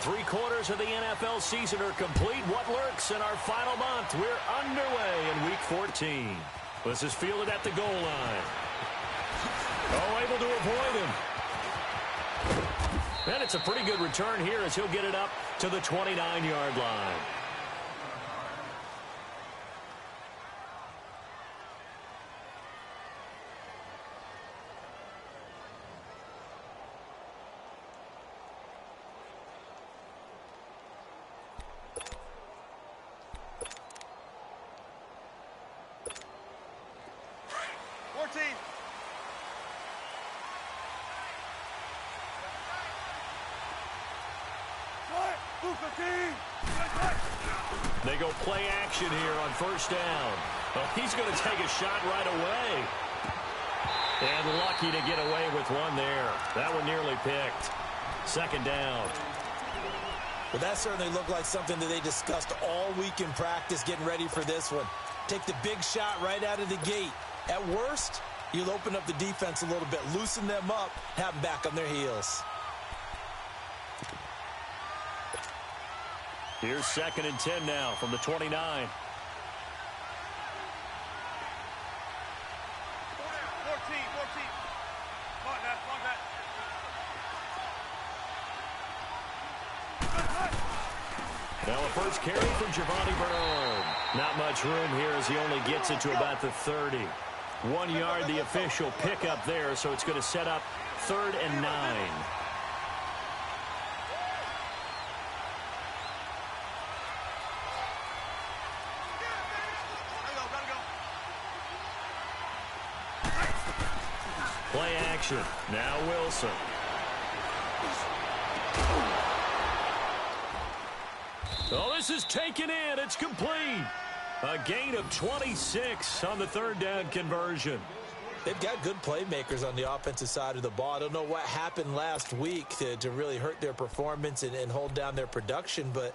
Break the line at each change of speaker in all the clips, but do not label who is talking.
3/4 of the NFL season are complete. What lurks in our final month? We're underway in Week 14. This is fielded at the goal line. Oh, able to avoid him. And it's a pretty good return here as he'll get it up to the 29-yard line.
They go play action here on first down.
Well, he's going to take a shot right away. And lucky to get away with one there. That one nearly picked. Second down.
Well, that certainly looked like something that they discussed all week in practice getting ready for this one. Take the big shot right out of the gate. At worst, you'll open up the defense a little bit, loosen them up, have them back on their heels.
Here's 2nd and 10 now from the 29.
14.
Now a first carry from Giovanni Bernard. Not much room here as he only gets it to about the 30. 1 yard the official pickup there, so it's going to set up 3rd and 9. Play action. Now Wilson. Oh, this is taken in. It's complete. A gain of 26 on the 3rd down conversion.
They've got good playmakers on the offensive side of the ball. I don't know what happened last week to really hurt their performance and hold down their production, but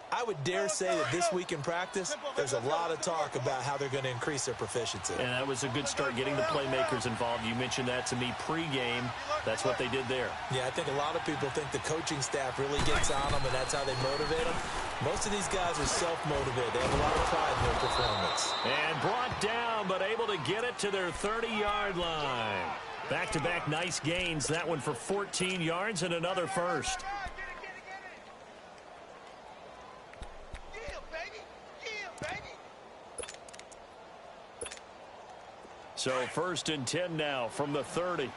I would dare say that this week in practice, there's a lot of talk about how they're going to increase their proficiency.
And that was a good start getting the playmakers involved. You mentioned that to me pregame. That's what they did there.
Yeah, I think a lot of people think the coaching staff really gets on them, and that's how they motivate them. Most of these guys are self-motivated. They have a lot of pride in their performance.
And brought down, but able to get it to their 30-yard line. Back-to-back nice gains. That one for 14 yards and another first. So 1st and 10 now from the 30.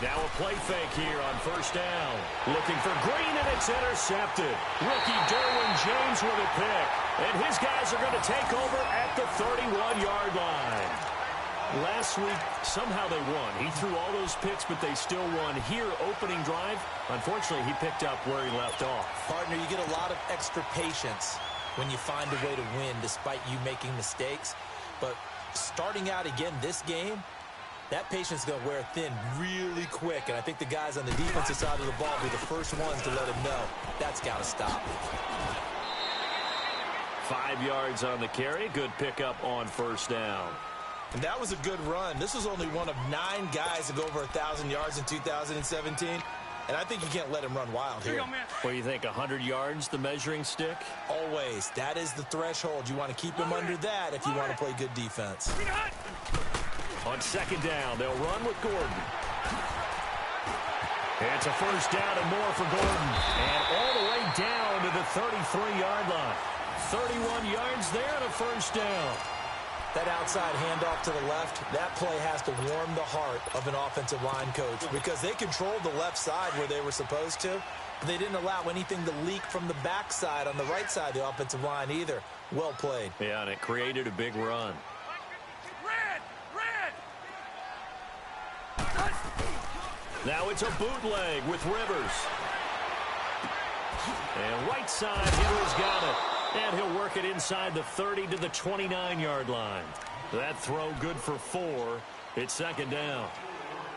Now a play fake here on first down. Looking for Green, and it's intercepted. Rookie Derwin James with a pick. And his guys are going to take over at the 31-yard line. Last week, somehow they won. He threw all those picks, but they still won. Here, opening drive, unfortunately, he picked up where he left off.
Partner, you get a lot of extra patience when you find a way to win despite you making mistakes. But starting out again this game, that patience is going to wear thin really quick, and I think the guys on the defensive side of the ball will be the first ones to let him know that's got to stop.
5 yards on the carry. Good pickup on first down.
And that was a good run. This was only one of 9 guys to go over 1,000 yards in 2017, and I think you can't let him run wild here.
What do you think, 100 yards, the measuring stick?
Always. That is the threshold. You want to keep him under that if you want to play good defense.
On second down, they'll run with Gordon. It's a first down and more for Gordon. And all the way down to the 33-yard line. 31 yards there and a first down.
That outside handoff to the left, that play has to warm the heart of an offensive line coach because they controlled the left side where they were supposed to, but they didn't allow anything to leak from the backside on the right side of the offensive line either. Well played.
Yeah, and it created a big run. Now it's a bootleg with Rivers. And right side, Hitler's got it. And he'll work it inside the 30 to the 29-yard line. That throw good for 4. It's second down.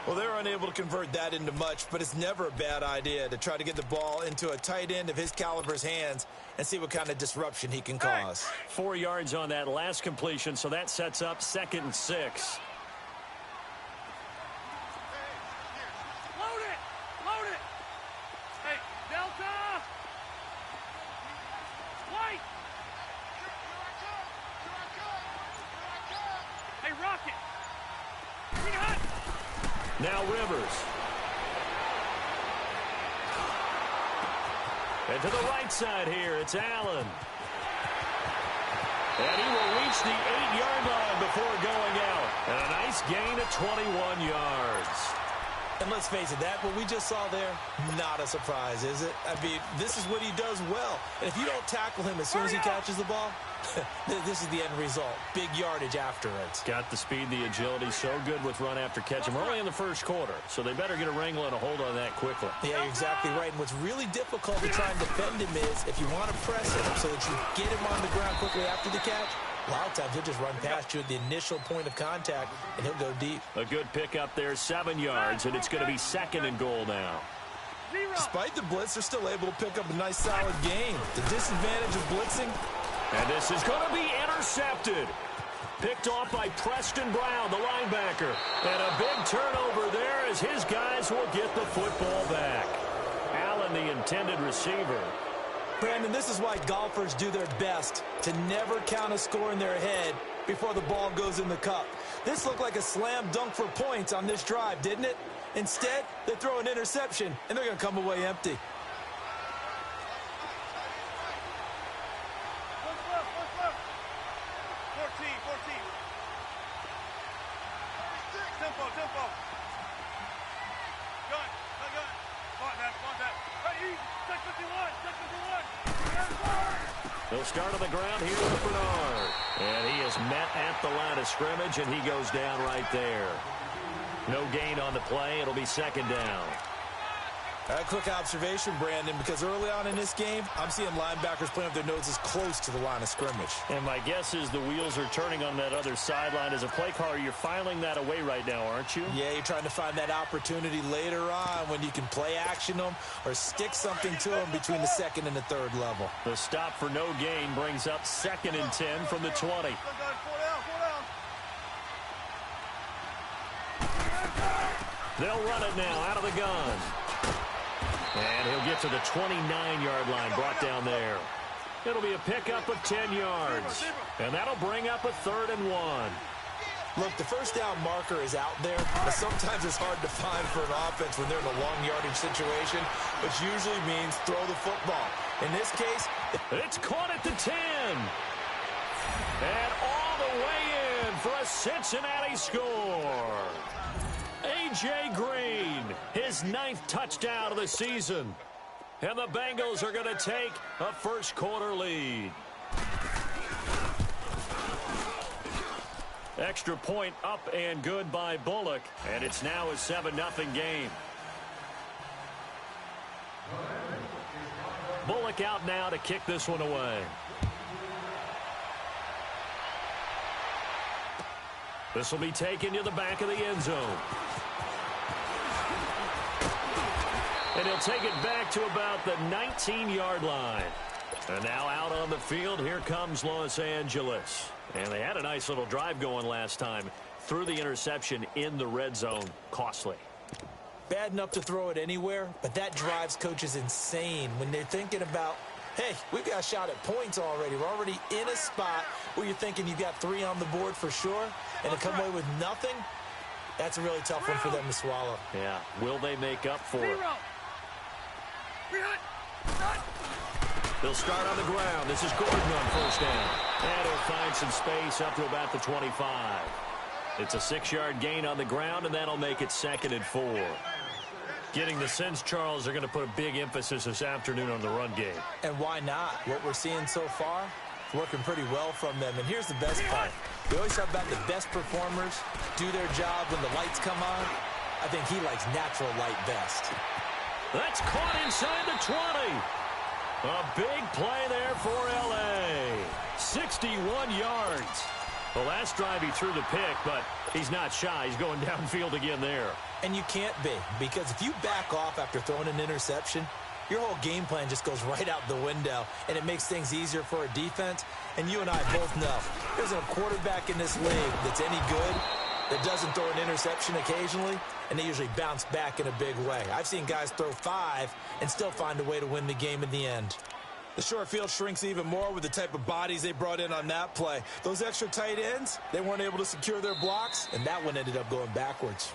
Well, they're unable to convert that into much, but it's never a bad idea to try to get the ball into a tight end of his caliber's hands and see what kind of disruption he can cause.
4 yards on that last completion, so that sets up 2nd and 6.
Load it! Load it! Hey, Delta! White! Hey, Rocket! Bring it hot!
Now Rivers. And to the right side here, it's Allen. And he will reach the 8-yard line before going out. And a nice gain of 21 yards.
And let's face it, what we just saw there, not a surprise, is it? I mean, this is what he does well. And if you don't tackle him as soon as he catches the ball, this is the end result. Big yardage afterwards.
Got the speed, the agility, so good with run after catch. And we're only in the first quarter, so they better get a wrangle and a hold on that quickly.
Yeah, you're exactly right. And what's really difficult to try and defend him is if you want to press him so that you get him on the ground quickly after the catch, a lot of times he'll just run past you at the initial point of contact, and he'll go deep.
A good pickup there, 7 yards, and it's going to be 2nd and goal now.
Despite the blitz, they're still able to pick up a nice, solid gain. The disadvantage of blitzing.
And this is going to be intercepted. Picked off by Preston Brown, the linebacker. And a big turnover there as his guys will get the football back. Allen, the intended receiver.
Brandon, this is why golfers do their best to never count a score in their head before the ball goes in the cup. This looked like a slam dunk for points on this drive, didn't it? Instead, they throw an interception, and they're going to come away empty.
They'll start on the ground here with Bernard. And he is met at the line of scrimmage, and he goes down right there. No gain on the play. It'll be 2nd down.
A quick observation, Brandon, because early on in this game, I'm seeing linebackers playing up their noses close to the line of scrimmage.
And my guess is the wheels are turning on that other sideline. As a play caller, you're filing that away right now, aren't you?
Yeah, you're trying to find that opportunity later on when you can play action them or stick something to them between the 2nd and the 3rd level.
The stop for no gain brings up 2nd and 10 from the 20. They'll run it now out of the gun. And he'll get to the 29-yard line, brought down there. It'll be a pickup of 10 yards. And that'll bring up a 3rd and 1.
Look, the first down marker is out there, but sometimes it's hard to find for an offense when they're in a long yardage situation, which usually means throw the football. In this case,
it's caught at the 10. And all the way in for a Cincinnati score. A.J. Green, his 9th touchdown of the season. And the Bengals are going to take a first quarter lead. Extra point up and good by Bullock. And it's now a 7-0 game. Bullock out now to kick this one away. This will be taken to the back of the end zone. And he'll take it back to about the 19-yard line. And now out on the field, here comes Los Angeles. And they had a nice little drive going last time. Threw the interception in the red zone. Costly.
Bad enough to throw it anywhere, but that drives coaches insane when they're thinking about, hey, we've got a shot at points already. We're already in a spot where you're thinking you've got 3 on the board for sure, and to come away with nothing, that's a really tough one for them to swallow.
Yeah, will they make up for it? They'll start on the ground. This is Gordon on first down. And he'll find some space up to about the 25. It's a 6-yard gain on the ground, and that'll make it 2nd and 4. Getting the sense, Charles, they're going to put a big emphasis this afternoon on the run game.
And why not? What we're seeing so far, working pretty well from them. And here's the best part. We always talk about the best performers do their job when the lights come on. I think he likes natural light best.
That's caught inside the 20. A big play there for L.A. 61 yards. The last drive he threw the pick, but he's not shy. He's going downfield again there.
And you can't be, because if you back off after throwing an interception, your whole game plan just goes right out the window, and it makes things easier for a defense. And you and I both know there's a quarterback in this league that's any good that doesn't throw an interception occasionally, and they usually bounce back in a big way. I've seen guys throw 5 and still find a way to win the game in the end.
The short field shrinks even more with the type of bodies they brought in on that play. Those extra tight ends, they weren't able to secure their blocks,
and that one ended up going backwards.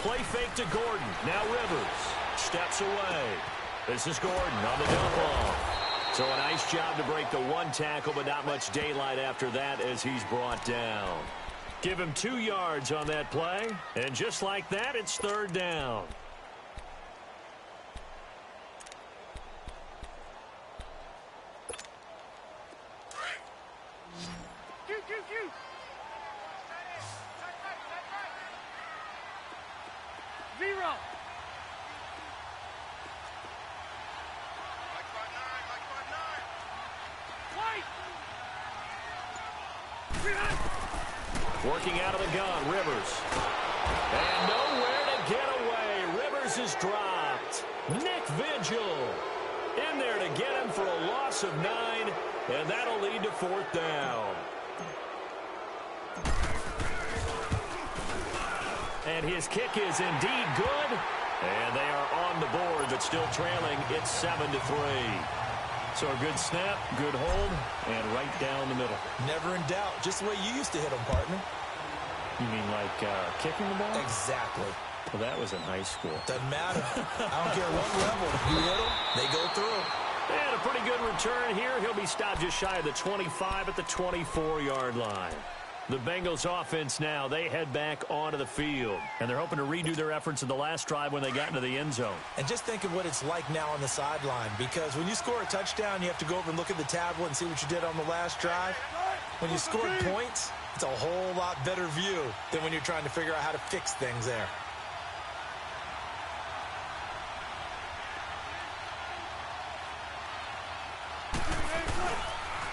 Play fake to Gordon. Now Rivers steps away. This is Gordon on the dump off. So a nice job to break the 1 tackle, but not much daylight after that as he's brought down. Give him 2 yards on that play, and just like that, it's 3rd down. Working out of the gun, Rivers. And nowhere to get away. Rivers is dropped. Nick Vigil in there to get him for a loss of 9, and that'll lead to 4th down. And his kick is indeed good. And they are on the board, but still trailing. It's 7-3. So a good snap, good hold, and right down the middle.
Never in doubt. Just the way you used to hit them, partner.
You mean like kicking the ball?
Exactly.
Well, that was in high school.
Doesn't matter. I don't care what level. You hit them, they go through.
And a pretty good return here. He'll be stopped just shy of the 25 at the 24-yard line. The Bengals offense now, they head back onto the field. And they're hoping to redo their efforts in the last drive when they got into the end zone.
And just think of what it's like now on the sideline. Because when you score a touchdown, you have to go over and look at the tablet and see what you did on the last drive. When you scored points, it's a whole lot better view than when you're trying to figure out how to fix things there.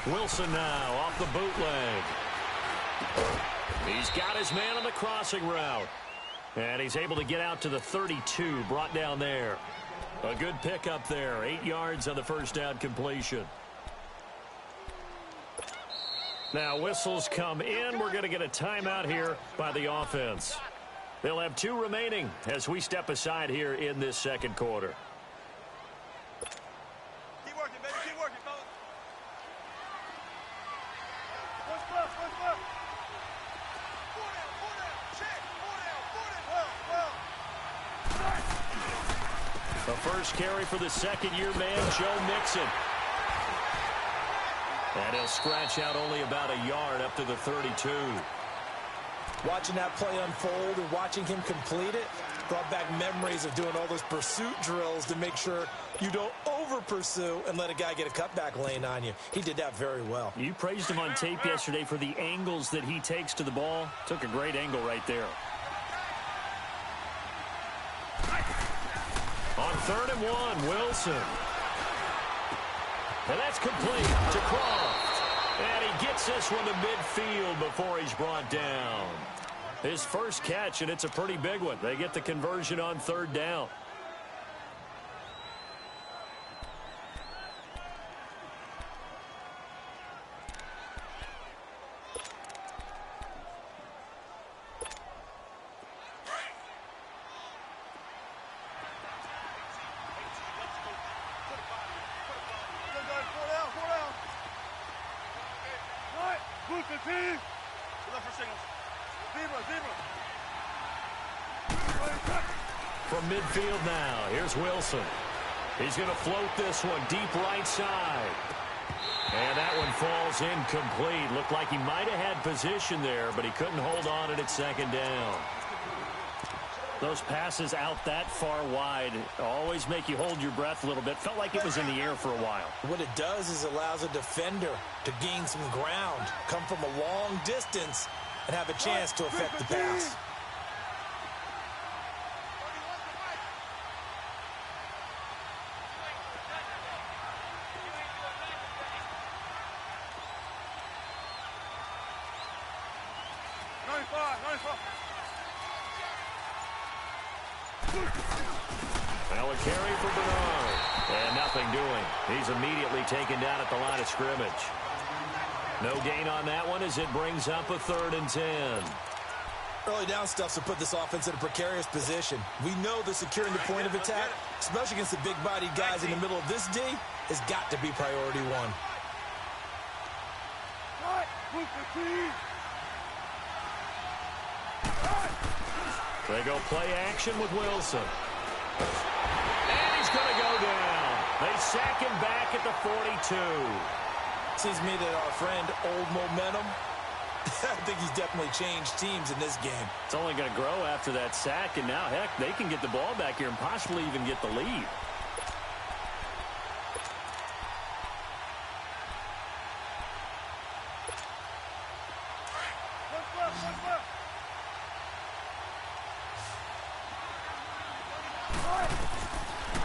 Wilson now off the bootleg. He's got his man on the crossing route. And he's able to get out to the 32, brought down there. A good pickup there, 8 yards on the first down completion. Now whistles come in. We're going to get a timeout here by the offense. They'll have 2 remaining as we step aside here in this second quarter.
Keep working, baby. Keep working, fellas.
The first carry for the second-year man, Joe Mixon. And he'll scratch out only about a yard up to the 32.
Watching that play unfold and watching him complete it brought back memories of doing all those pursuit drills to make sure you don't over-pursue and let a guy get a cutback lane on you. He did that very well.
You praised him on tape yesterday for the angles that he takes to the ball. Took a great angle right there. On 3rd and 1, Wilson. And that's complete to Croft. And he gets this one to midfield before he's brought down. His first catch, and it's a pretty big one. They get the conversion on 3rd down. From midfield now, here's Wilson. He's going to float this one deep right side. And that one falls incomplete. Looked like he might have had position there, but he couldn't hold on at 2nd down. Those passes out that far wide always make you hold your breath a little bit. Felt like it was in the air for a while.
What it does is allows a defender to gain some ground, come from a long distance, and have a chance to affect the pass.
Now a carry for Bernard. And nothing doing. He's immediately taken down at the line of scrimmage. No gain on that one as it brings up a 3rd and 10.
Early down stuff to put this offense in a precarious position. We know that securing the point of attack, especially against the big-bodied guys in the middle of this D, has got to be priority one.
They go play action with Wilson. And he's going to go down. They sack him back at the 42.
Seems to me that our friend, Old Momentum, I think he's definitely changed teams in this game.
It's only going to grow after that sack, and now, heck, they can get the ball back here and possibly even get the lead.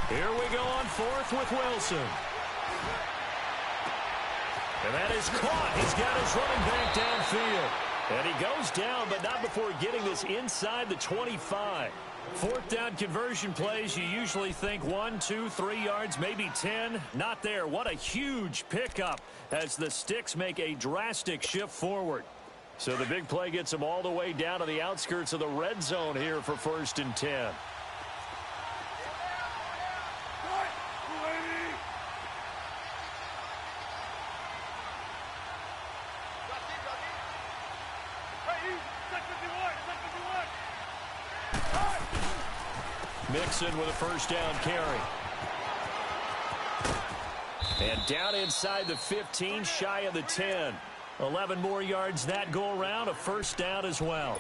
Here we go on 4th with Wilson. And that is caught. He's got his running back downfield. And he goes down, but not before getting this inside the 25. 4th down conversion plays, you usually think 1, 2, 3 yards, maybe 10. Not there. What a huge pickup as the Sticks make a drastic shift forward. So the big play gets them all the way down to the outskirts of the red zone here for 1st and 10. Mixon with a 1st down carry. And down inside the 15, shy of the 10. 11 more yards that go around, a 1st down as well.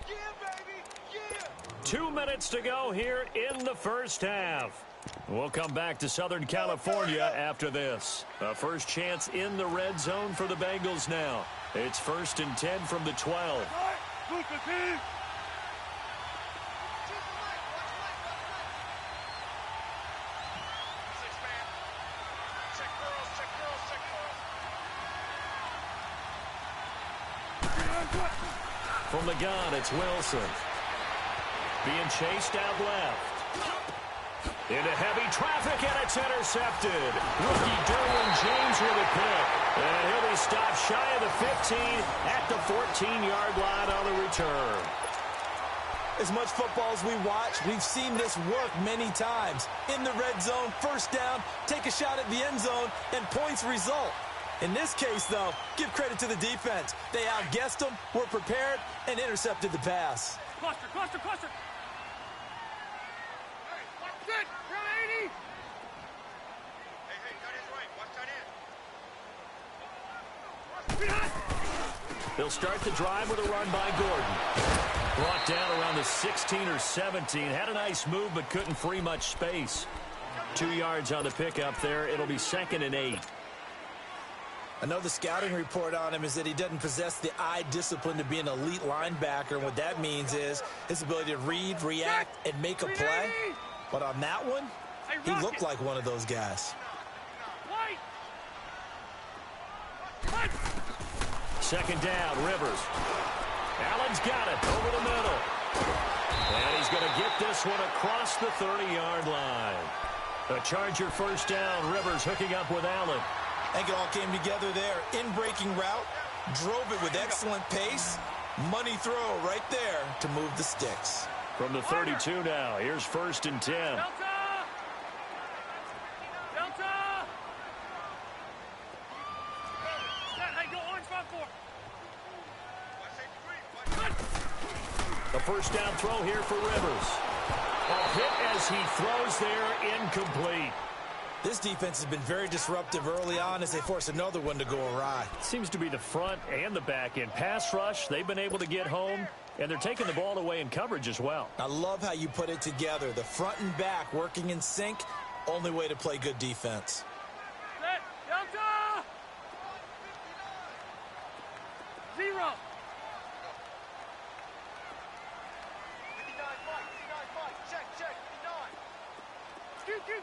Yeah, baby, yeah.
2 minutes to go here in the 1st half. We'll come back to Southern California after this. A first chance in the red zone for the Bengals now. It's 1st and 10 from the 12. From the gun, it's Wilson. Being chased out left. Into heavy traffic, and it's intercepted. Rookie Derwin James with a pick. And he'll be stopped shy of the 15 at the 14-yard line on the return.
As much football as we watch, we've seen this work many times. In the red zone, 1st down, take a shot at the end zone, and points result. In this case, though, give credit to the defense. They outguessed them, were prepared, and intercepted the pass.
Cluster. Good. You're 80. Hey, got his right. Watch that in.
They'll start the drive with a run by Gordon. Brought down around the 16 or 17. Had a nice move, but couldn't free much space. 2 yards on the pickup there. It'll be 2nd and 8.
I know the scouting report on him is that he doesn't possess the eye discipline to be an elite linebacker. And what that means is his ability to read, react, and make a play. But on that one, he looked like one of those guys.
2nd down, Rivers. Allen's got it over the middle. And he's going to get this one across the 30-yard line. A Charger 1st down, Rivers hooking up with Allen.
I think it all came together there. In-breaking route, drove it with excellent pace. Money throw right there to move the Sticks.
From the 32 now, here's 1st and 10.
Delta! Hey, go orange 5-4.
The 1st down throw here for Rivers. A hit as he throws there, incomplete.
This defense has been very disruptive early on as they force another one to go awry.
Seems to be the front and the back end. Pass rush, they've been able to get home, and they're taking the ball away in coverage as well.
I love how you put it together. The front and back working in sync, only way to play good defense.
Set, Delta! 0. 59 Mike, check, 59.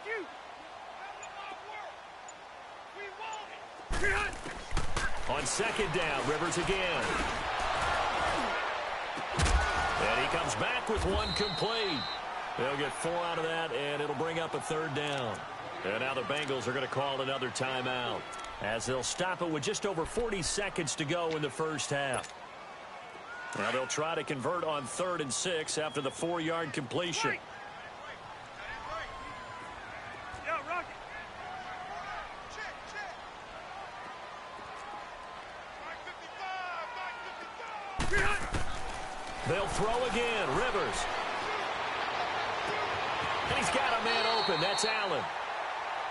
Q.
On second down, Rivers again. And he comes back with one complete. They'll get 4 out of that, and it'll bring up a third down. And now the Bengals are going to call another timeout as they'll stop it with just over 40 seconds to go in the first half. Now they'll try to convert on 3rd and 6 after the 4-yard completion. They'll throw again. Rivers. And he's got a man open. That's Allen.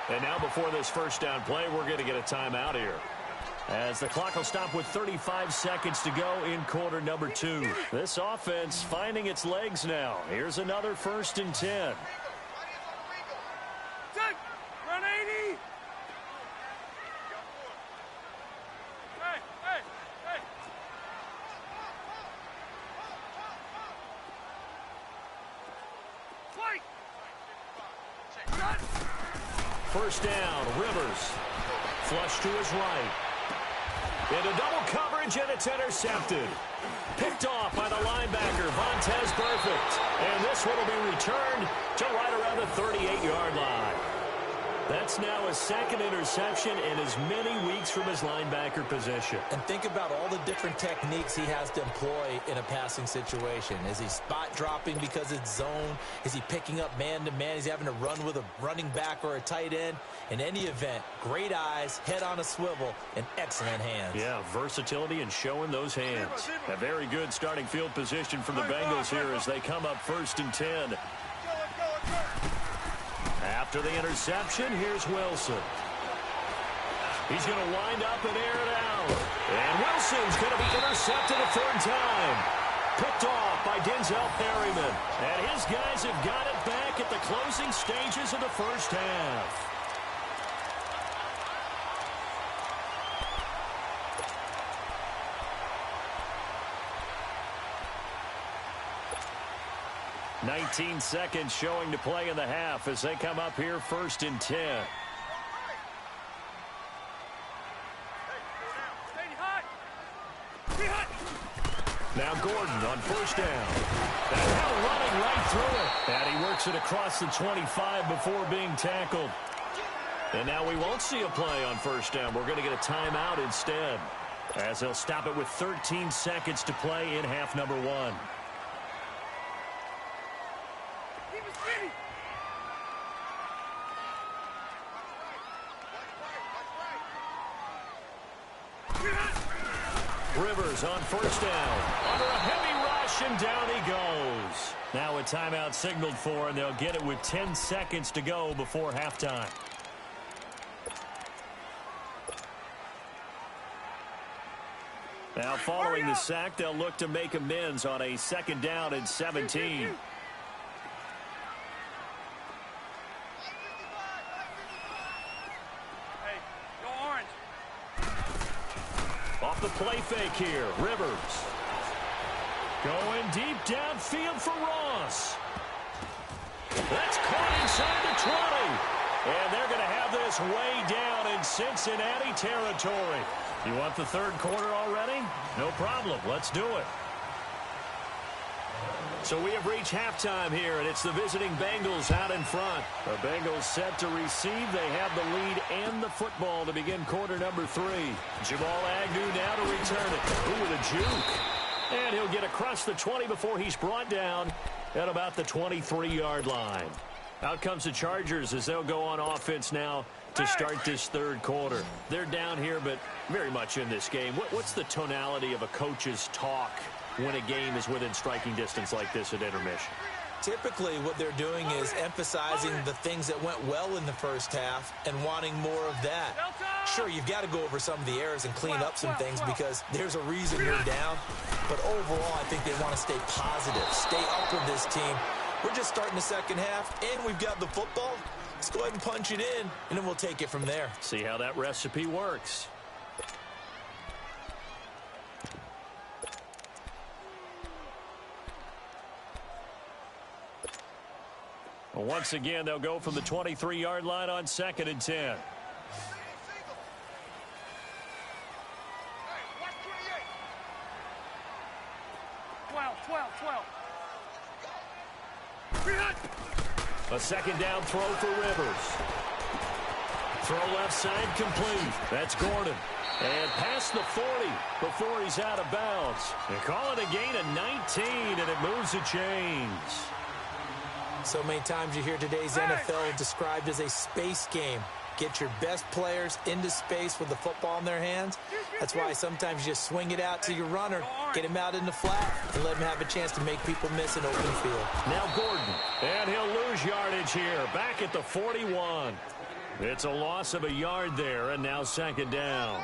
And now before this first down play, we're going to get a timeout here, as the clock will stop with 35 seconds to go in quarter number 2. This offense finding its legs now. Here's another 1st and 10.
Run 80.
First down, Rivers. Flush to his right. Into double coverage, and it's intercepted. Picked off by the linebacker, Vontaze Burfict. And this one will be returned to right around the 38-yard line. That's now his 2nd interception in as many weeks from his linebacker position.
And think about all the different techniques he has to employ in a passing situation. Is he spot dropping because it's zone? Is he picking up man-to-man? Is he having to run with a running back or a tight end? In any event, great eyes, head on a swivel, and excellent hands.
Yeah, versatility and showing those hands. A very good starting field position for the Bengals here as they come up 1st and 10. After the interception, here's Wilson. He's going to wind up and air it out. And Wilson's going to be intercepted a 3rd time. Picked off by Denzel Perryman. And his guys have got it back at the closing stages of the first half. "19 seconds showing to play in the half as they come up here 1st and 10. Now Gordon on 1st down. That hell running right through it. And he works it across the 25 before being tackled. And now we won't see a play on 1st down. We're going to get a timeout instead, as they'll stop it with 13 seconds to play in half number 1. Rivers on 1st down. Under a heavy rush, and down he goes. Now a timeout signaled for, and they'll get it with 10 seconds to go before halftime. Now following the sack, they'll look to make amends on a 2nd down and 17. Off the play fake here, Rivers. Going deep downfield for Ross. That's caught inside the 20. And they're going to have this way down in Cincinnati territory. You want the 3rd quarter already? No problem. Let's do it. So we have reached halftime here, and it's the visiting Bengals out in front. The Bengals set to receive. They have the lead and the football to begin quarter number 3. Jamal Agnew now to return it. Ooh, with a juke. And he'll get across the 20 before he's brought down at about the 23-yard line. Out comes the Chargers as they'll go on offense now to start this 3rd quarter. They're down here, but very much in this game. What's the tonality of a coach's talk when a game is within striking distance like this at intermission?
Typically, what they're doing is emphasizing the things that went well in the first half and wanting more of that. Sure, you've got to go over some of the errors and clean up some things because there's a reason you're down. But overall, I think they want to stay positive, stay up with this team. We're just starting the second half, and we've got the football. Let's go ahead and punch it in, and then we'll take it from there.
See how that recipe works. Well, once again, they'll go from the 23-yard line on 2nd and 10. A second down throw for Rivers. Throw left side complete. That's Gordon. And past the 40 before he's out of bounds. They call it a gain of 19, and it moves the chains.
So many times you hear today's NFL described as a space game. Get your best players into space with the football in their hands. That's why sometimes you just swing it out to your runner, get him out in the flat, and let him have a chance to make people miss an open field.
Now Gordon, and he'll lose yardage here, back at the 41. It's a loss of a yard there, and now 2nd down.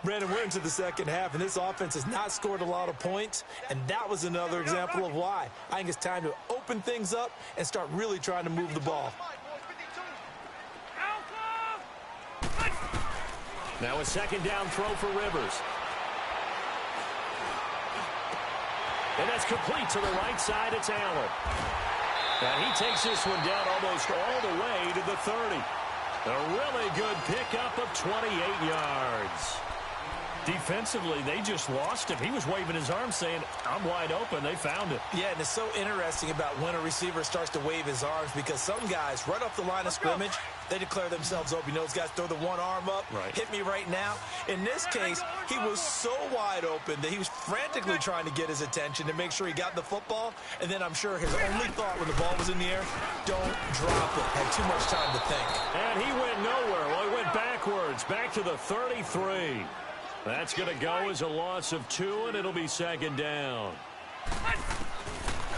Brandon, we're into the second half, and this offense has not scored a lot of points, and that was another example of why. I think it's time to open things up and start really trying to move the ball.
Now a second down throw for Rivers. And that's complete to the right side. It's Allen. And he takes this one down almost all the way to the 30. A really good pickup of 28 yards. Defensively, they just lost him. He was waving his arms saying, I'm wide open. They found it.
Yeah, and it's so interesting about when a receiver starts to wave his arms because some guys, right off the line of scrimmage, they declare themselves open. You know, those guys throw the one arm up, hit me right now. In this case, he was so wide open that he was frantically trying to get his attention to make sure he got the football. And then I'm sure his only thought when the ball was in the air, don't drop it. Had too much time to think.
And he went nowhere. Well, he went backwards, back to the 33. That's going to go as a loss of 2, and it'll be 2nd down.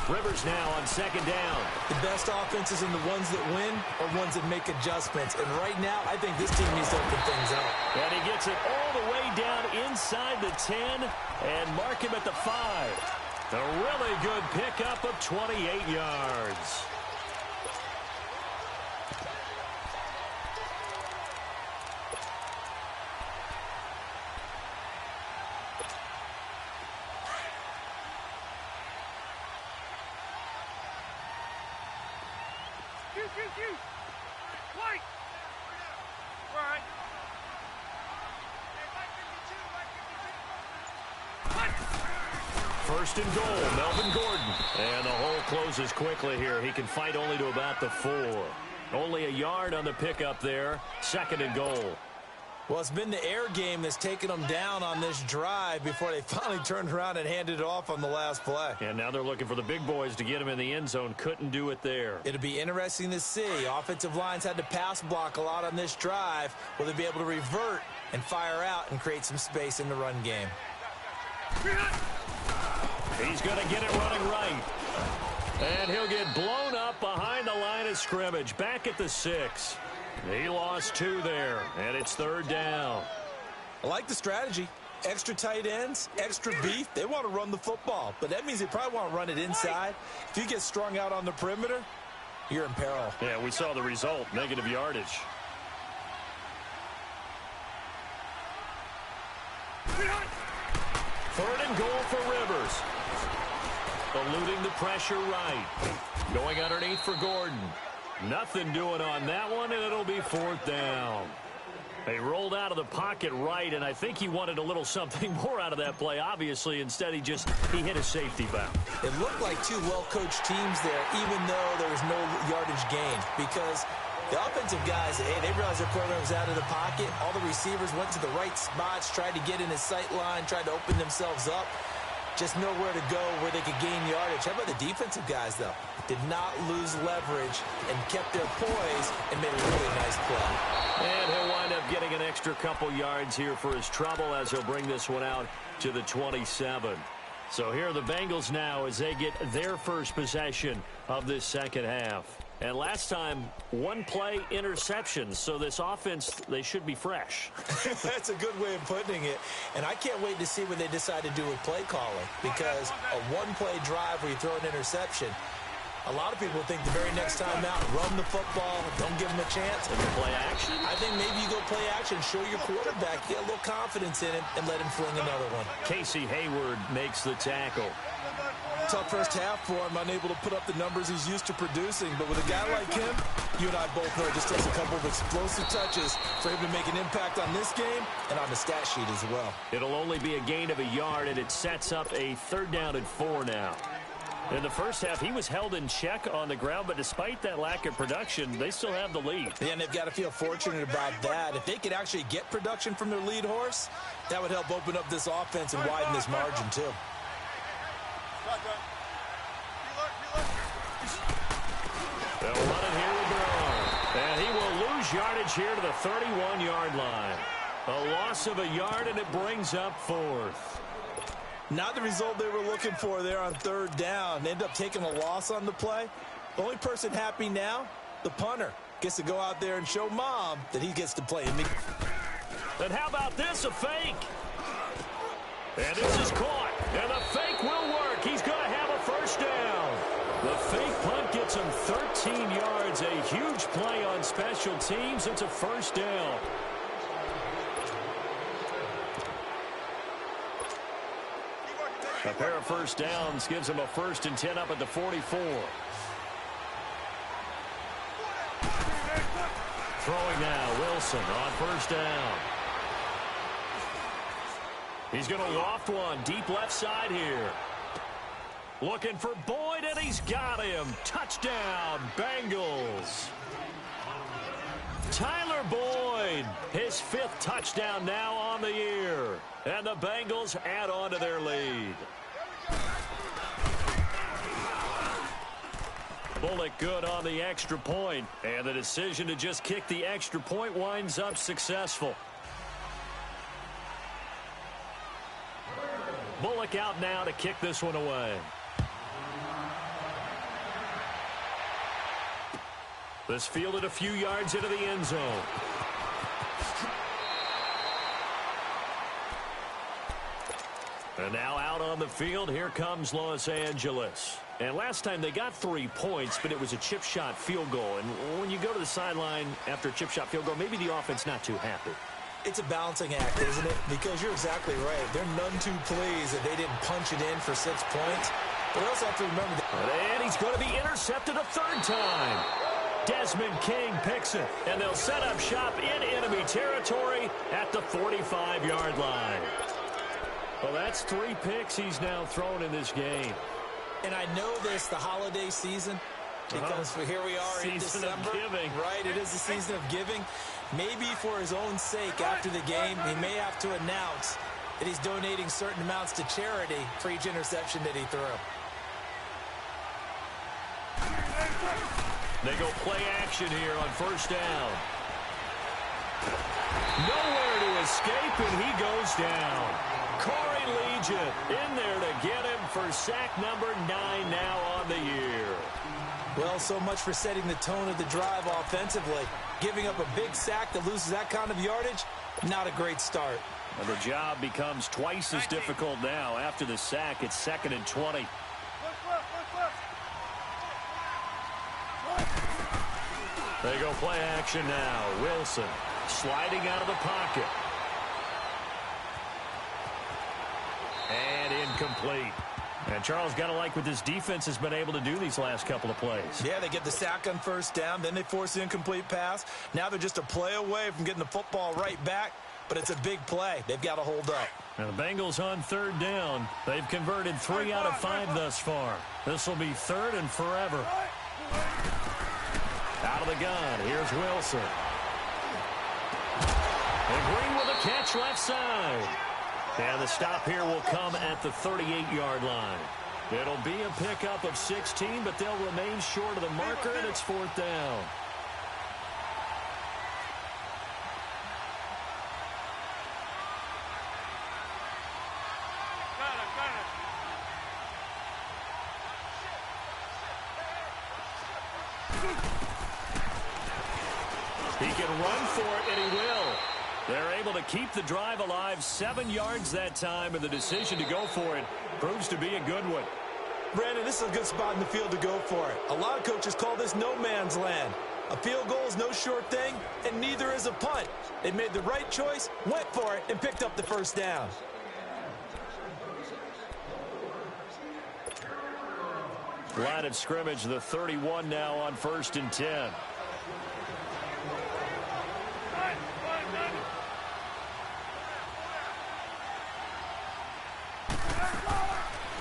Rivers now on 2nd down.
The best offenses and the ones that win are ones that make adjustments. And right now, I think this team needs to open things up.
And he gets it all the way down inside the 10 and mark him at the 5. A really good pickup of 28 yards. First and goal, Melvin Gordon. And the hole closes quickly here. He can fight only to about the 4. Only a yard on the pickup there. 2nd and goal.
Well, it's been the air game that's taken them down on this drive before they finally turned around and handed it off on the last play.
And now they're looking for the big boys to get him in the end zone. Couldn't do it there.
It'll be interesting to see. Offensive lines had to pass block a lot on this drive. Will they be able to revert and fire out and create some space in the run game?
He's going to get it running right. And he'll get blown up behind the line of scrimmage. Back at the 6. He lost 2 there, and it's 3rd down.
I like the strategy. Extra tight ends, extra beef. They want to run the football, but that means they probably want to run it inside. If you get strung out on the perimeter, you're in peril.
Yeah, we saw the result, negative yardage. Third and goal for Rivers. Eluding the pressure right. Going underneath for Gordon. Nothing doing on that one, and it'll be 4th down. They rolled out of the pocket right, and I think he wanted a little something more out of that play. Obviously, instead, he hit a safety valve.
It looked like two well-coached teams there, even though there was no yardage gain, because the offensive guys, hey, they realized their quarterback was out of the pocket. All the receivers went to the right spots, tried to get in his sight line, tried to open themselves up. Just nowhere to go where they could gain yardage. How about the defensive guys, though? Did not lose leverage and kept their poise and made a really nice play.
And he'll wind up getting an extra couple yards here for his trouble as he'll bring this one out to the 27. So here are the Bengals now as they get their first possession of this second half. And last time, one-play interceptions. So this offense, they should be fresh.
That's a good way of putting it. And I can't wait to see what they decide to do with play calling. Because a one-play drive where you throw an interception, a lot of people think the very next time out, run the football, don't give them a chance.
And play action?
I think maybe you go play action, show your quarterback, get a little confidence in him, and let him fling another one.
Casey Hayward makes the tackle.
Tough first half for him, unable to put up the numbers he's used to producing. But with a guy like him, you and I both know it just takes a couple of explosive touches for him to make an impact on this game and on the stat sheet as well.
It'll only be a gain of a yard, and it sets up a 3rd down and 4 now. In the first half, he was held in check on the ground, but despite that lack of production, they still have the lead.
Yeah, and they've got to feel fortunate about that. If they could actually get production from their lead horse, that would help open up this offense and widen this margin too.
They'll run it here with Brown. And he will lose yardage here to the 31-yard line. A loss of a yard, and it brings up 4th.
Not the result they were looking for there on 3rd down. They end up taking a loss on the play. The only person happy now, the punter, gets to go out there and show mom that he gets to play.
And how about this, a fake? And this is caught, and the fake will work. He's going to have a 1st down. The fake punt gets him 13 yards, a huge play on special teams. It's a 1st down. A pair of 1st downs gives him a 1st and 10 up at the 44. Throwing now, Wilson on 1st down. He's going to loft one deep left side here. Looking for Boyd, and he's got him. Touchdown, Bengals. Tyler Boyd, his 5th touchdown now on the year. And the Bengals add on to their lead. Bullock good on the extra point. And the decision to just kick the extra point winds up successful. Bullock out now to kick this one away. This fielded a few yards into the end zone. And now out on the field, here comes Los Angeles. And last time they got 3 points, but it was a chip shot field goal. And when you go to the sideline after a chip shot field goal, maybe the offense not too happy.
It's a balancing act, isn't it? Because you're exactly right. They're none too pleased that they didn't punch it in for 6 points. But we also have to remember that.
And he's going to be intercepted a 3rd time. Desmond King picks it, and they'll set up shop in enemy territory at the 45-yard line. Well, that's 3 picks he's now thrown in this game.
And I know this, the holiday season, because here we are in December.
Season of giving.
Right, it is the season of giving. Maybe for his own sake after the game, he may have to announce that he's donating certain amounts to charity for each interception that he threw.
They go play action here on 1st down. Nowhere to escape, and he goes down. Corey Legion in there to get him for sack number 9 now on the year.
Well, so much for setting the tone of the drive offensively. Giving up a big sack that loses that kind of yardage, not a great start.
And the job becomes twice as difficult now. After the sack, it's 2nd and 20. They go play action now. Wilson sliding out of the pocket. And incomplete. And Charles, got to like what this defense has been able to do these last couple of plays.
Yeah, they get the sack on 1st down, then they force the incomplete pass. Now they're just a play away from getting the football right back, but it's a big play. They've got to hold up.
And the Bengals on 3rd down. They've converted 3 out of 5 thus far. This will be 3rd and forever. Out of the gun, here's Wilson. And Green with a catch left side. And the stop here will come at the 38-yard line. It'll be a pickup of 16, but they'll remain short of the marker, and it's 4th down. He can run for it, and he will. They're able to keep the drive alive, 7 yards that time, and the decision to go for it proves to be a good one.
Brandon, this is a good spot in the field to go for it. A lot of coaches call this no man's land. A field goal is no short thing, and neither is a punt. They made the right choice, went for it, and picked up the first down.
Line of scrimmage, the 31 now on 1st and 10.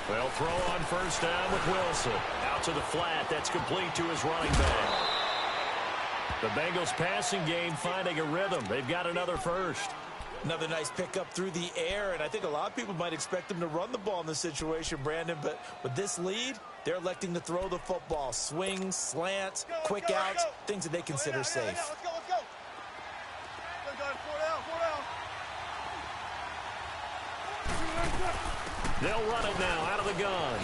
They'll throw on 1st down with Wilson. Out to the flat. That's complete to his running back. The Bengals passing game finding a rhythm. They've got another first.
Another nice pickup through the air, and I think a lot of people might expect them to run the ball in this situation, Brandon, but with this lead, they're electing to throw the football. Swings, slants, quick outs, things that they consider safe.
Let's go.
They'll run it now out of the gun.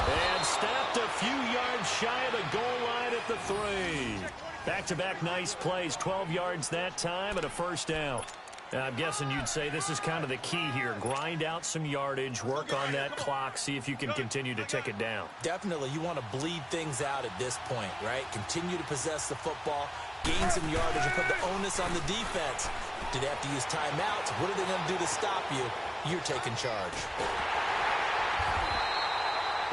And stopped a few yards shy of the goal line at the 3. Back-to-back nice plays, 12 yards that time and a first down. Now, I'm guessing you'd say this is kind of the key here. Grind out some yardage, work on that clock, see if you can continue to tick it down.
Definitely, you want to bleed things out at this point, right? Continue to possess the football, gain some yardage, and put the onus on the defense. Do they have to use timeouts? What are they going to do to stop you? You're taking charge.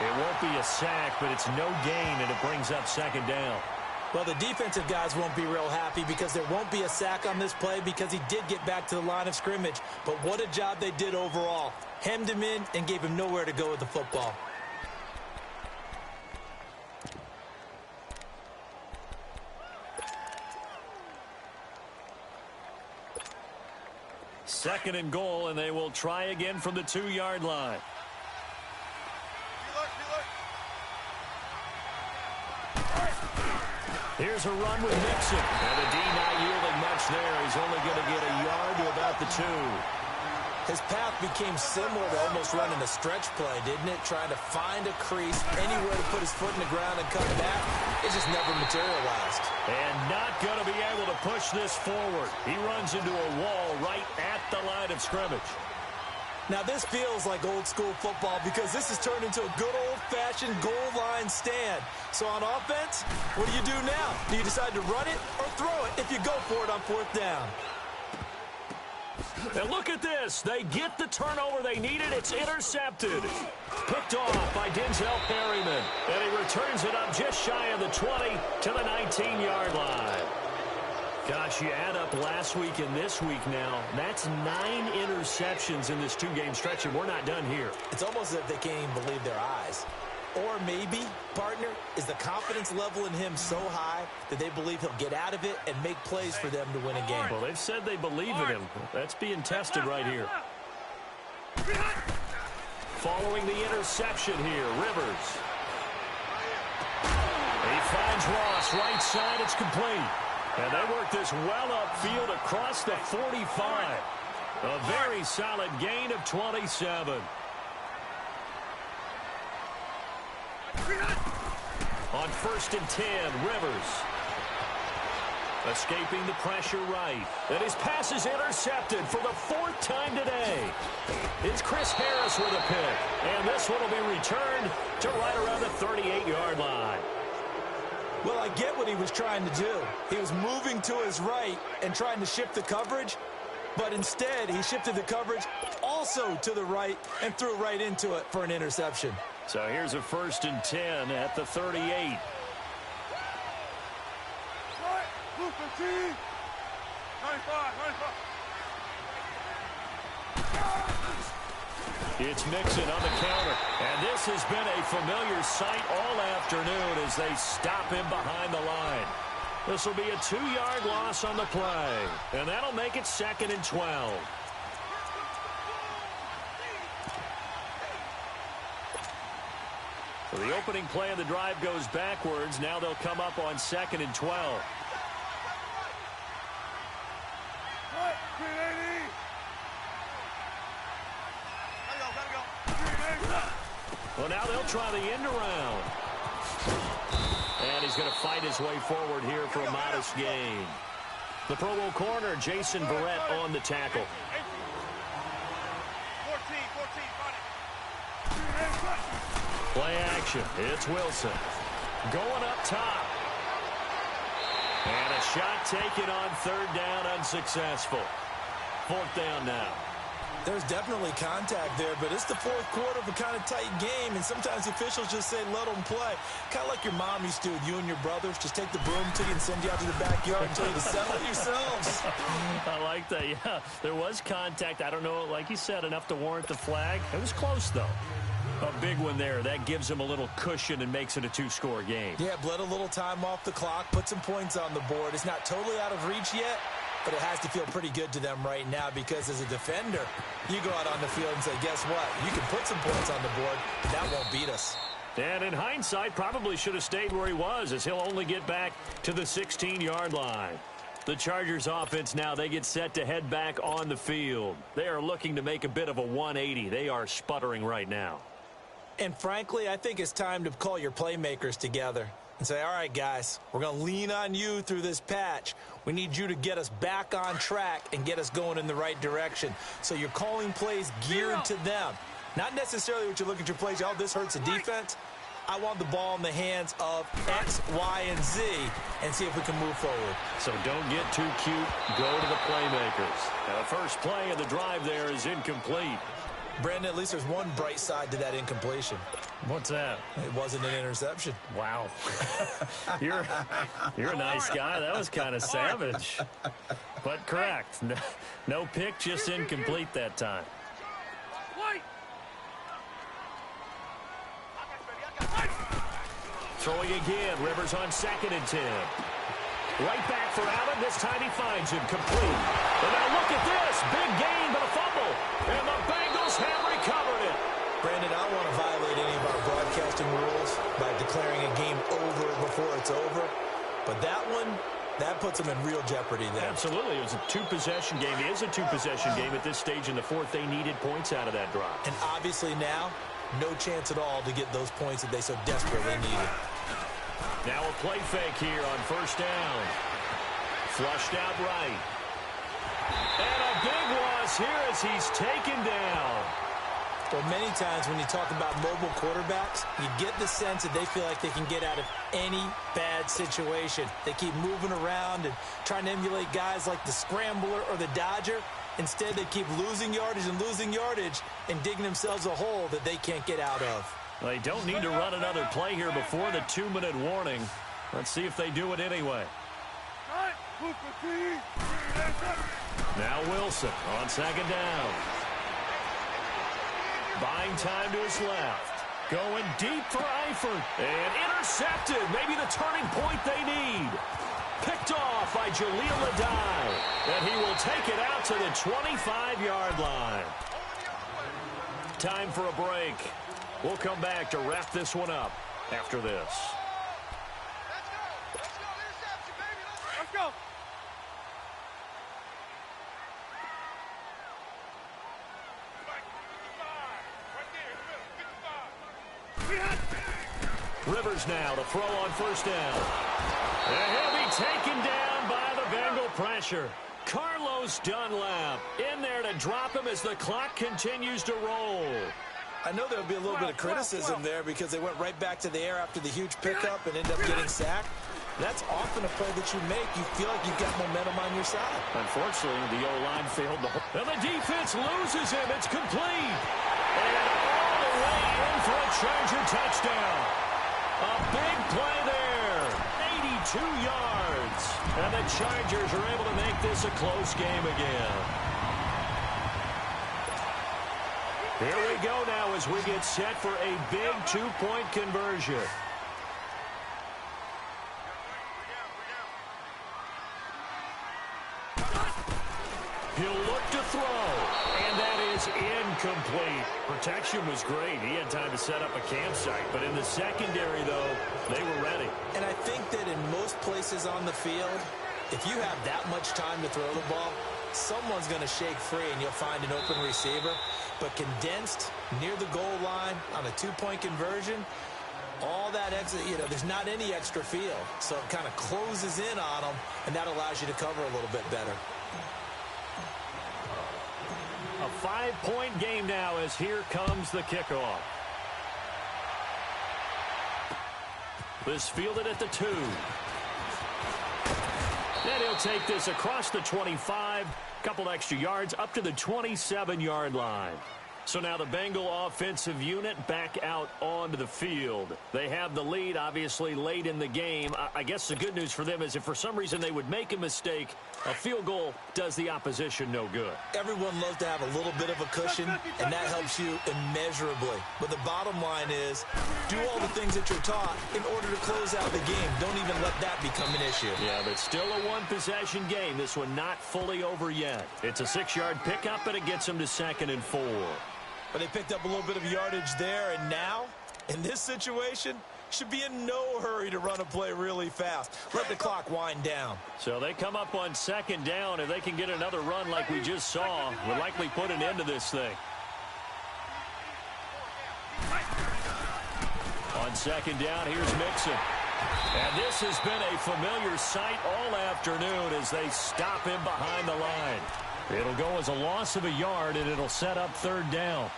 It won't be a sack, but it's no gain, and it brings up 2nd down.
Well, the defensive guys won't be real happy because there won't be a sack on this play because he did get back to the line of scrimmage. But what a job they did overall. Hemmed him in and gave him nowhere to go with the football.
Second and goal, and they will try again from the 2-yard line. Here's a run with Mixon. And the D not yielding much there. He's only going to get a yard to about the 2.
His path became similar to almost running a stretch play, didn't it? Trying to find a crease, anywhere to put his foot in the ground and come back. It just never materialized.
And not going to be able to push this forward. He runs into a wall right at the line of scrimmage.
Now, this feels like old-school football because this has turned into a good old-fashioned goal line stand. So on offense, what do you do now? Do you decide to run it or throw it if you go for it on 4th down?
And look at this. They get the turnover they needed. It's intercepted. Picked off by Denzel Perryman. And he returns it up just shy of the 20 to the 19-yard line. Gosh, you add up last week and this week now. That's 9 interceptions in this 2-game stretch, and we're not done here.
It's almost as if they can't even believe their eyes. Or maybe, partner, is the confidence level in him so high that they believe he'll get out of it and make plays for them to win a game.
Well, they've said they believe in him. That's being tested right here. Following the interception here, Rivers. He finds Ross, right side, it's complete. And they work this well upfield across the 45. A very solid gain of 27. On 1st and 10, Rivers. Escaping the pressure right. And his pass is intercepted for the 4th time today. It's Chris Harris with a pick. And this one will be returned to right around the 38-yard line.
Well, I get what he was trying to do. He was moving to his right and trying to shift the coverage, but instead he shifted the coverage also to the right and threw right into it for an interception.
So here's a 1st and 10 at the 38. It's Mixon on the counter. And this has been a familiar sight all afternoon as they stop him behind the line. This will be a 2-yard loss on the play. And that'll make it 2nd and 12. So the opening play of the drive goes backwards. Now they'll come up on 2nd and 12. Well, now they'll try the end around. And he's going to fight his way forward here for a modest gain. The Pro Bowl corner, Jason Verrett, on the tackle. Play action. It's Wilson. Going up top. And a shot taken on third down, unsuccessful. Fourth down now.
There's definitely contact there, but it's the fourth quarter of a kind of tight game, and sometimes the officials just say, let them play. Kind of like your mom used to with you and your brothers. Just take the broom to you and send you out to the backyard and tell you to settle it yourselves.
I like that, yeah. There was contact. I don't know, like you said, enough to warrant the flag. It was close, though. A big one there. That gives him a little cushion and makes it a two-score game.
Yeah, bled a little time off the clock, put some points on the board. It's not totally out of reach yet, but it has to feel pretty good to them right now because as a defender, you go out on the field and say, guess what? You can put some points on the board, but that won't beat us.
And in hindsight, probably should have stayed where he was as he'll only get back to the 16-yard line. The Chargers offense now, they get set to head back on the field. They are looking to make a bit of a 180. They are sputtering right now.
And frankly, I think it's time to call your playmakers together and say, all right, guys, we're going to lean on you through this patch. We need you to get us back on track and get us going in the right direction. So you're calling plays geared to them. Not necessarily what you look at your plays, oh, this hurts the defense. I want the ball in the hands of X, Y, and Z and see if we can move forward.
So don't get too cute. Go to the playmakers. Now, the first play of the drive there is incomplete.
Brandon, at least there's one bright side to that incompletion.
What's that?
It wasn't an interception.
Wow. You're a nice guy. That was kind of savage. But correct. No pick, just incomplete that time. Throwing again. Rivers on 2nd and 10. Right back for Allen. This time he finds him complete. And now look at this. Big gain, but a fumble. And the Bengals have recovered it.
Brandon, I don't want to violate any of our broadcasting rules by declaring a game over before it's over. But that one, that puts them in real jeopardy there.
Absolutely. It was a two-possession game. It is a two-possession game at this stage in the fourth. They needed points out of that drive.
And obviously now, no chance at all to get those points that they so desperately needed.
Now a play fake here on first down. Flushed out right. And a big loss here as he's taken down.
Well, many times when you talk about mobile quarterbacks, you get the sense that they feel like they can get out of any bad situation. They keep moving around and trying to emulate guys like the Scrambler or the Dodger. Instead, they keep losing yardage and digging themselves a hole that they can't get out of.
Well, they don't need to run another play here before the 2-minute warning. Let's see if they do it anyway. Now Wilson on 2nd down. Buying time to his left. Going deep for Eifert. And intercepted. Maybe the turning point they need. Picked off by Jaleel Adai. And he will take it out to the 25-yard line. Time for a break. We'll come back to wrap this one up after this.
Let's go.
Rivers now to throw on first down. And he'll be taken down by the Bengal pressure. Carlos Dunlap in there to drop him as the clock continues to roll.
I know there'll be a little bit of criticism there because they went right back to the air after the huge pickup and ended up getting sacked. That's often a play that you make. You feel like you've got momentum on your side.
Unfortunately, the O-line failed to hold. And the defense loses him. It's complete. And all the way in for a Charger touchdown. A big play there. 82 yards. And the Chargers are able to make this a close game again. Here we go now as we get set for a big two-point conversion. He'll look to throw, and that is incomplete. Protection was great. He had time to set up a campsite, but in the secondary, though, they were ready.
And I think that in most places on the field, if you have that much time to throw the ball, someone's going to shake free and you'll find an open receiver. But condensed near the goal line on a two-point conversion, all that extra, there's not any extra field. So it kind of closes in on them, and that allows you to cover a little bit better.
A 5-point game now as here comes the kickoff. This fielded at the 2. And he'll take this across the 25, couple extra yards up to the 27-yard line. So now the Bengal offensive unit back out onto the field. They have the lead, obviously, late in the game. I guess the good news for them is if for some reason they would make a mistake, a field goal does the opposition no good.
Everyone loves to have a little bit of a cushion, and that helps you immeasurably. But the bottom line is, do all the things that you're taught in order to close out the game. Don't even let that become an issue.
Yeah, but still a one-possession game. This one not fully over yet. It's a 6-yard pickup, and it gets them to 2nd and 4.
But they picked up a little bit of yardage there, and now, in this situation, should be in no hurry to run a play really fast. Let the clock wind down.
So they come up on 2nd down. If they can get another run like we just saw, would likely put an end to this thing. On 2nd down, here's Mixon. And this has been a familiar sight all afternoon as they stop him behind the line. It'll go as a loss of a yard, and it'll set up 3rd down.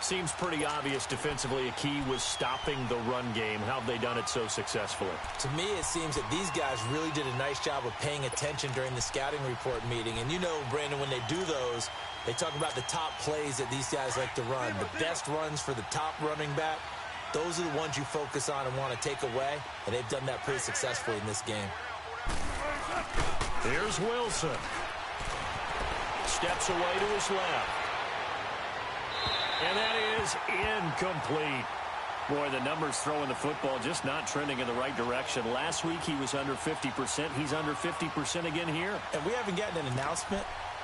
Seems pretty obvious defensively a key was stopping the run game. How have they done it so successfully?
To me, it seems that these guys really did a nice job of paying attention during the scouting report meeting. And Brandon, when they do those, they talk about the top plays that these guys like to run. The best runs for the top running back, those are the ones you focus on and want to take away. And they've done that pretty successfully in this game.
Here's Wilson. Steps away to his left. And that is incomplete. Boy, the numbers throwing the football just not trending in the right direction. Last week he was under 50%. He's under 50% again here.
And we haven't gotten an announcement,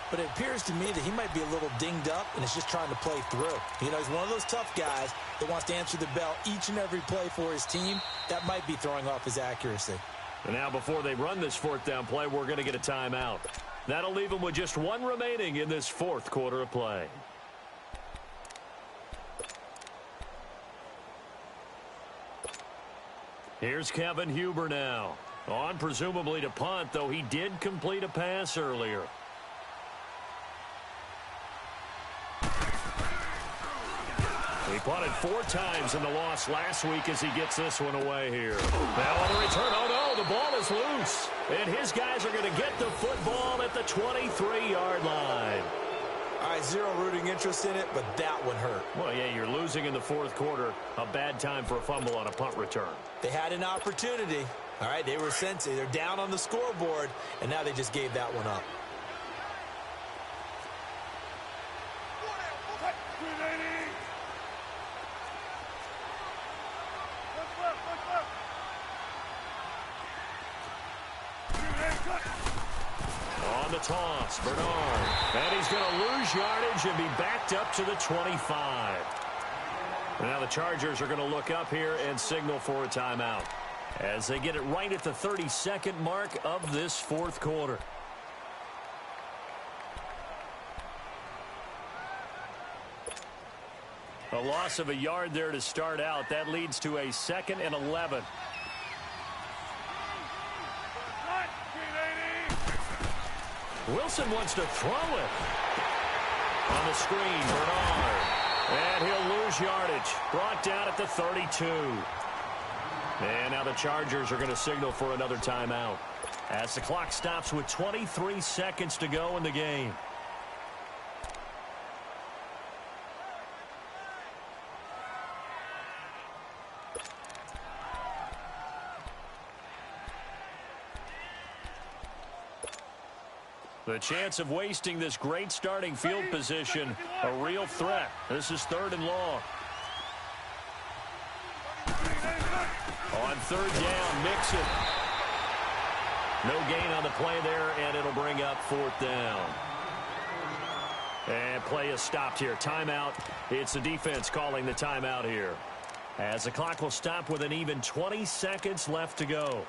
but it appears to me that he might be a little dinged up and is just trying to play through. He's one of those tough guys that wants to answer the bell each and every play for his team. That might be throwing off his accuracy.
And now before they run this 4th down play, we're going to get a timeout. That'll leave them with just 1 remaining in this 4th quarter of play. Here's Kevin Huber now. On presumably to punt, though he did complete a pass earlier. He punted 4 times in the loss last week as he gets this one away here. Now on the return, oh no, the ball is loose. And his guys are going to get the football at the 23-yard line.
All right, zero rooting interest in it, but that one hurt.
Well, yeah, you're losing in the 4th quarter. A bad time for a fumble on a punt return.
They had an opportunity. All right, they were sensitive. They're down on the scoreboard, and now they just gave that one up.
On the toss, Bernard. And he's going to lose yardage and be backed up to the 25. Now the Chargers are going to look up here and signal for a timeout as they get it right at the 32nd mark of this 4th quarter. A loss of a yard there to start out. That leads to a 2nd and 11. Wilson wants to throw it. On the screen, Bernard. And he'll lose yardage. Brought down at the 32. And now the Chargers are going to signal for another timeout as the clock stops with 23 seconds to go in the game. The chance of wasting this great starting field position, a real threat. This is 3rd and long. On 3rd down, Mixon. No gain on the play there, and it'll bring up 4th down. And play is stopped here. Timeout. It's the defense calling the timeout here, as the clock will stop with an even 20 seconds left to go.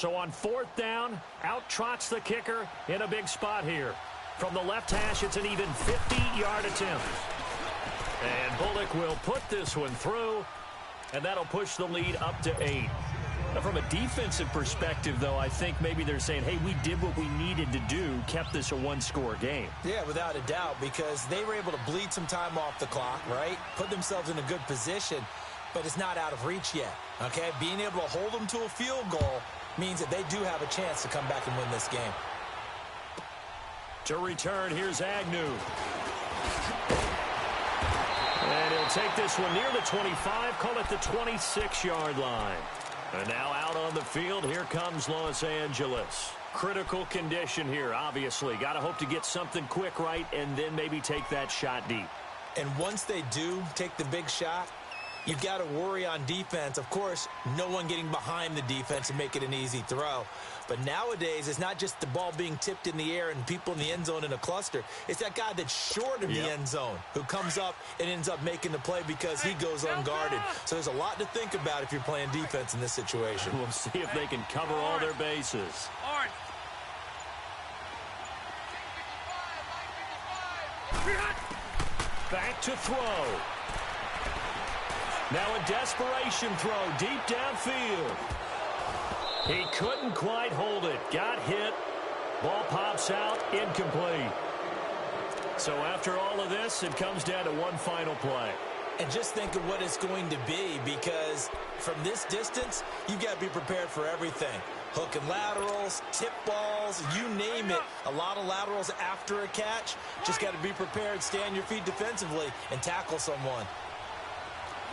So on 4th down, out trots the kicker in a big spot here. From the left hash, it's an even 50-yard attempt. And Bullock will put this one through, and that'll push the lead up to 8. Now, from a defensive perspective, though, I think maybe they're saying, hey, we did what we needed to do, kept this a one-score game.
Yeah, without a doubt, because they were able to bleed some time off the clock, right? Put themselves in a good position, but it's not out of reach yet, okay? Being able to hold them to a field goal means that they do have a chance to come back and win this game.
To return, here's Agnew. And he'll take this one near the 25, call it the 26-yard line. And now out on the field, here comes Los Angeles. Critical condition here, obviously. Got to hope to get something quick right and then maybe take that shot deep.
And once they do take the big shot, you've got to worry on defense. Of course, no one getting behind the defense and make it an easy throw. But nowadays, it's not just the ball being tipped in the air and people in the end zone in a cluster. It's that guy that's short of the end zone who comes up and ends up making the play because he goes unguarded. So there's a lot to think about if you're playing defense in this situation.
We'll see if they can cover all their bases. Back to throw. Now a desperation throw deep downfield. He couldn't quite hold it. Got hit. Ball pops out. Incomplete. So after all of this, it comes down to one final play.
And just think of what it's going to be, because from this distance, you've got to be prepared for everything. Hook and laterals, tip balls, you name it. A lot of laterals after a catch. Just got to be prepared, stay on your feet defensively, and tackle someone.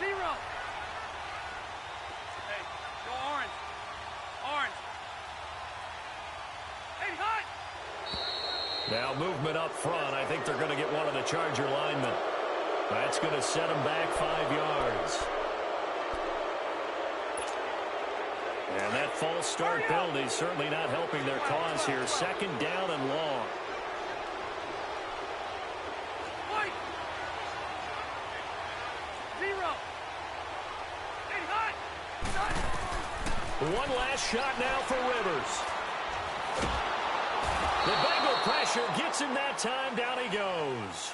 0. Hey, go orange. Orange. Hey, hot.
Now movement up front. I think they're going to get one of the Charger linemen. That's going to set them back 5 yards. And that false start penalty is certainly not helping their cause here. 2nd down and long.
White. 0. Hey, hot.
One last shot now for Rivers. The Bengal pressure gets him that time. Down he goes.